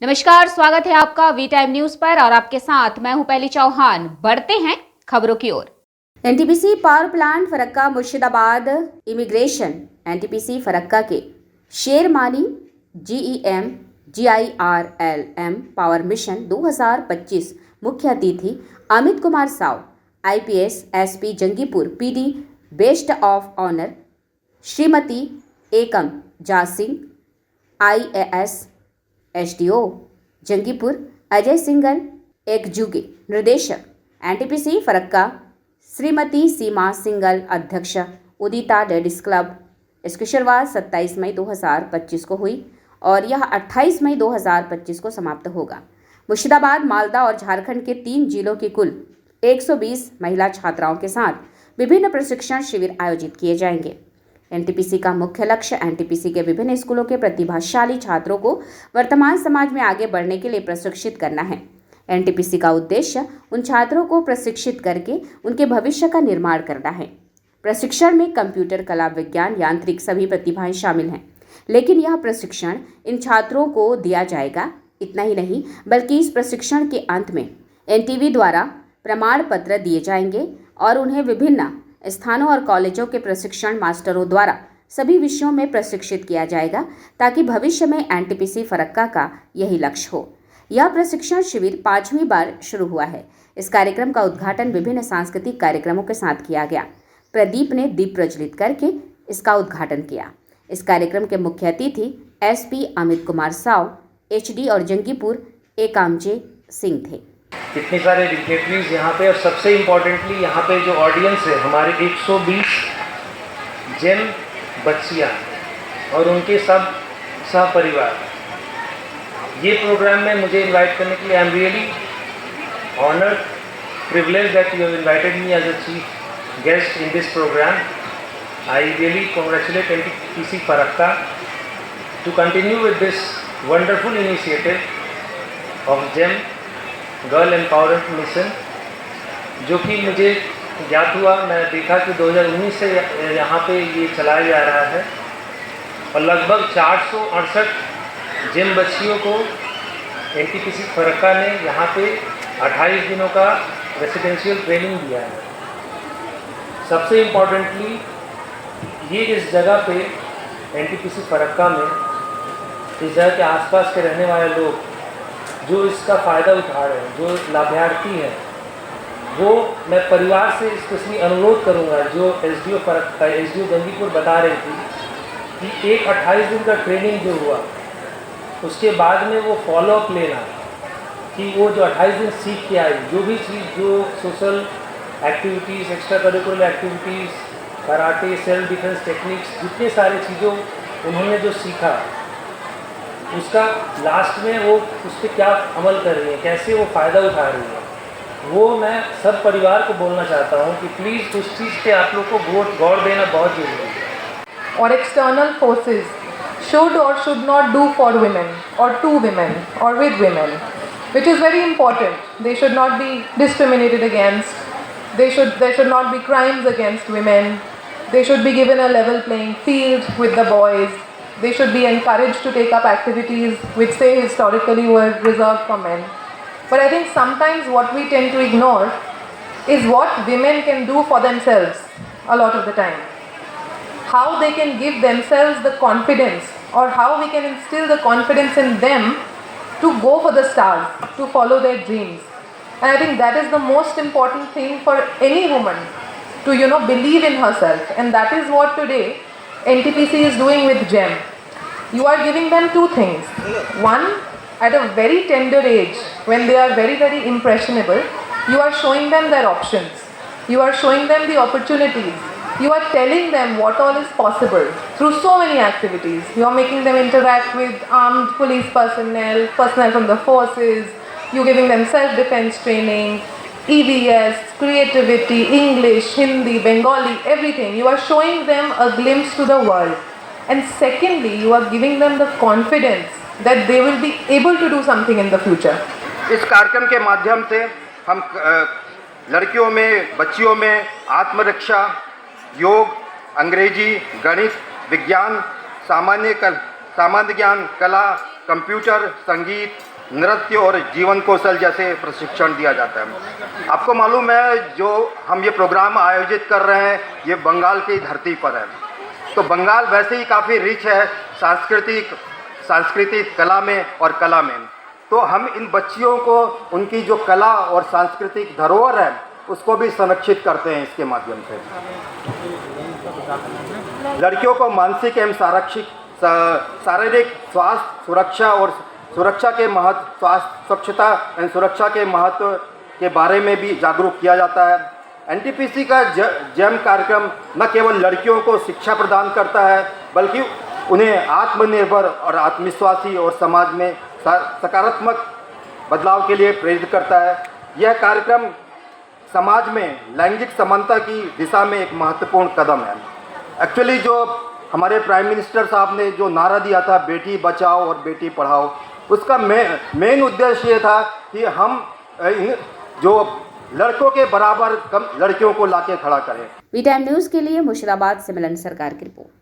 नमस्कार, स्वागत है आपका वी टाइम न्यूज पर और आपके साथ मैं हूं पहली चौहान। बढ़ते हैं खबरों की ओर। NTPC power plant Farakka Murshidabad immigration NTPC Farakka के शेरमानी GEM GIRLM पावर मिशन 2025 मुख्य अतिथि Amit Kumar Sao, IPS SP Jangipur PD best of honour, Shrimati एकम जासिंग IAS SDO जंगीपुर अजय सिंगल एकजुगे, निर्देशक एनटीपीसी फरक्का श्रीमती सीमा सिंगल, अध्यक्ष उदिता लेडीज क्लब। इसकी शुरुआत 27 मई 2025 को हुई और यह 28 मई 2025 को समाप्त होगा। मुर्शिदाबाद, मालदा और झारखंड के 3 जिलों की कुल 120 महिला छात्राओं के साथ विभिन्न प्रशिक्षण शिविर आयोजित किए जाएंगे। एनटीपीसी का मुख्य लक्ष्य एनटीपीसी के विभिन्न स्कूलों के प्रतिभाशाली छात्रों को वर्तमान समाज में आगे बढ़ने के लिए प्रशिक्षित करना है। एनटीपीसी का उद्देश्य उन छात्रों को प्रशिक्षित करके उनके भविष्य का निर्माण करना है। प्रशिक्षण में कंप्यूटर, कला, विज्ञान, यांत्रिक सभी प्रतिभाएं शामिल हैं। लेकिन यह प्रशिक्षण इन छात्रों को दिया जाएगा। इतना ही नहीं, बल्कि इस प्रशिक्षण के अंत में NTV द्वारा प्रमाण पत्र दिए जाएंगे और उन्हें विभिन्न स्थानों और कॉलेजों के प्रशिक्षण मास्टरों द्वारा सभी विषयों में प्रशिक्षित किया जाएगा, ताकि भविष्य में एनटीपीसी फरक्का का यही लक्ष्य हो। यह प्रशिक्षण शिविर 5वीं बार शुरू हुआ है। इस कार्यक्रम का उद्घाटन विभिन्न सांस्कृतिक कार्यक्रमों के साथ किया गया। प्रदीप ने दीप प्रज्वलित करके इसका उद्घाटन किया। इस कार्यक्रम के मुख्य अतिथि SP अमित कुमार साव, HD और जंगीपुर एकामजे सिंह थे। इतने सारे डिग्नेटरीज यहाँ पे, और सबसे इम्पोर्टेंटली यहाँ पे जो ऑडियंस है हमारे 120 जेम बच्चियाँ और उनके सब सहपरिवार, ये प्रोग्राम में मुझे इनवाइट करने के लिए I am really honoured, privilege that you have invited me as a chief guest in this programme. I really congratulate NTPC Farakka to continue with this wonderful initiative of GEM girl empowerment mission, जो कि मुझे ज्ञात हुआ, मैं देखा कि 2019 से यहाँ पे ये चलाया जा रहा है और लगभग 468 जिम बच्चियों को NTPC फरक्का ने यहाँ पे 28 दिनों का रेसिडेंशियल ट्रेनिंग दिया है। सबसे इम्पोर्टेंटली ये इस जगह पे NTPC फरक्का में, इस जगह के आसपास के रहने वाले लोग जो इसका फ़ायदा उठा रहे हैं, जो लाभार्थी हैं, वो मैं परिवार से स्पेशली अनुरोध करूंगा, जो SDO जंगीपुर बता रही थी कि एक 28 दिन का ट्रेनिंग जो हुआ उसके बाद में वो फॉलोअप लेना, कि वो जो 28 दिन सीख के आई, जो भी चीज़, जो social activities, extra curricular activities, karate, self defence techniques, जितने सारे चीज़ों उन्होंने जो सीखा, उसका लास्ट में वो उस पर क्या अमल कर रही है, कैसे वो फ़ायदा उठा रही है, वो मैं सब परिवार को बोलना चाहता हूँ कि प्लीज़ उस चीज़ पे आप लोग को गौर देना बहुत ज़रूरी है। Or external forces should or should not do for women or to women or with women, which is very important. They should not be discriminated against. There should not be crimes against women. They should be given a level playing field with the boys. They should be encouraged to take up activities which say historically were reserved for men. But I think sometimes what we tend to ignore is what women can do for themselves a lot of the time. How they can give themselves the confidence, or how we can instill the confidence in them to go for the stars, to follow their dreams. And I think that is the most important thing for any woman, to believe in herself. And that is what today NTPC is doing with GEM. You are giving them two things. One, at a very tender age, when they are very, very impressionable, you are showing them their options. You are showing them the opportunities. You are telling them what all is possible through so many activities. You are making them interact with armed police personnel from the forces. You are giving them self-defense training, EVS, creativity, English, Hindi, Bengali, everything. You are showing them a glimpse to the world. And secondly, you are giving them the confidence that they will be able to do something in the future. इस कार्यक्रम के माध्यम से हम लड़कियों में, बच्चियों में आत्मरक्षा, योग, अंग्रेजी, गणित, विज्ञान, सामान्य ज्ञान, कला, कंप्यूटर, संगीत, नृत्य और जीवन कौशल जैसे प्रशिक्षण दिया जाता है। आपको मालूम है जो हम ये प्रोग्राम आयोजित कर रहे हैं ये बंगाल की धरती पर है, तो बंगाल वैसे ही काफ़ी रिच है सांस्कृतिक कला में और कला में, तो हम इन बच्चियों को उनकी जो कला और सांस्कृतिक धरोहर है उसको भी संरक्षित करते हैं इसके माध्यम से। लड़कियों को मानसिक एवं शारीरिक स्वास्थ्य सुरक्षा और सुरक्षा के महत्व, स्वास्थ्य स्वच्छता एवं सुरक्षा के महत्व के बारे में भी जागरूक किया जाता है। एनटीपीसी का जेम कार्यक्रम न केवल लड़कियों को शिक्षा प्रदान करता है बल्कि उन्हें आत्मनिर्भर और आत्मविश्वासी और समाज में सकारात्मक बदलाव के लिए प्रेरित करता है। यह कार्यक्रम समाज में लैंगिक समानता की दिशा में एक महत्वपूर्ण कदम है। एक्चुअली जो हमारे प्राइम मिनिस्टर साहब ने जो नारा दिया था बेटी बचाओ और बेटी पढ़ाओ, उसका मेन उद्देश्य ये था कि हम जो लड़कों के बराबर कम लड़कियों को लाके खड़ा करें। वी टाइम न्यूज़ के लिए मुर्शिदाबाद से मिलन सरकार की रिपोर्ट।